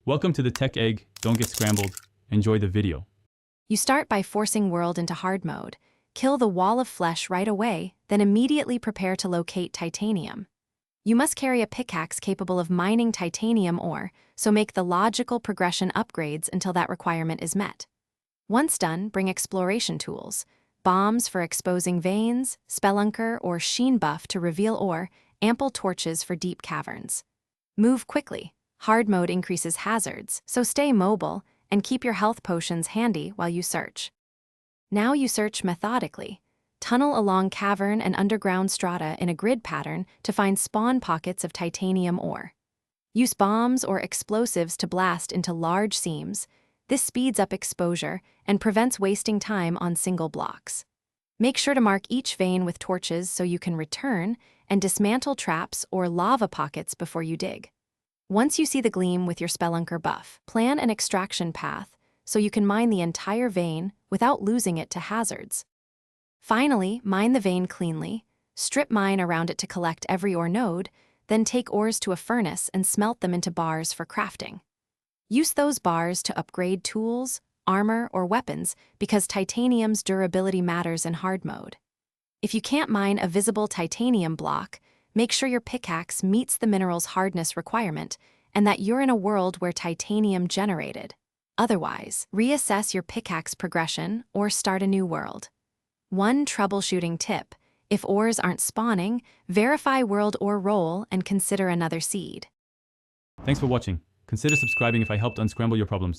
Welcome to the Tech Egg. Don't get scrambled. Enjoy the video. You start by forcing World into hard mode. Kill the wall of flesh right away, then immediately prepare to locate titanium. You must carry a pickaxe capable of mining titanium ore, so make the logical progression upgrades until that requirement is met. Once done, bring exploration tools. Bombs for exposing veins, spelunker or sheen buff to reveal ore, ample torches for deep caverns. Move quickly. Hard mode increases hazards, so stay mobile and keep your health potions handy while you search. Now you search methodically. Tunnel along cavern and underground strata in a grid pattern to find spawn pockets of titanium ore. Use bombs or explosives to blast into large seams. This speeds up exposure and prevents wasting time on single blocks. Make sure to mark each vein with torches so you can return and dismantle traps or lava pockets before you dig. Once you see the gleam with your spelunker buff, plan an extraction path so you can mine the entire vein without losing it to hazards. Finally, mine the vein cleanly, strip mine around it to collect every ore node, then take ores to a furnace and smelt them into bars for crafting. Use those bars to upgrade tools, armor, or weapons because titanium's durability matters in hard mode. If you can't mine a visible titanium block, make sure your pickaxe meets the mineral's hardness requirement and that you're in a world where titanium generated. Otherwise, reassess your pickaxe progression or start a new world. One troubleshooting tip: if ores aren't spawning, verify world ore roll and consider another seed. Thanks for watching. Consider subscribing if I helped unscramble your problems.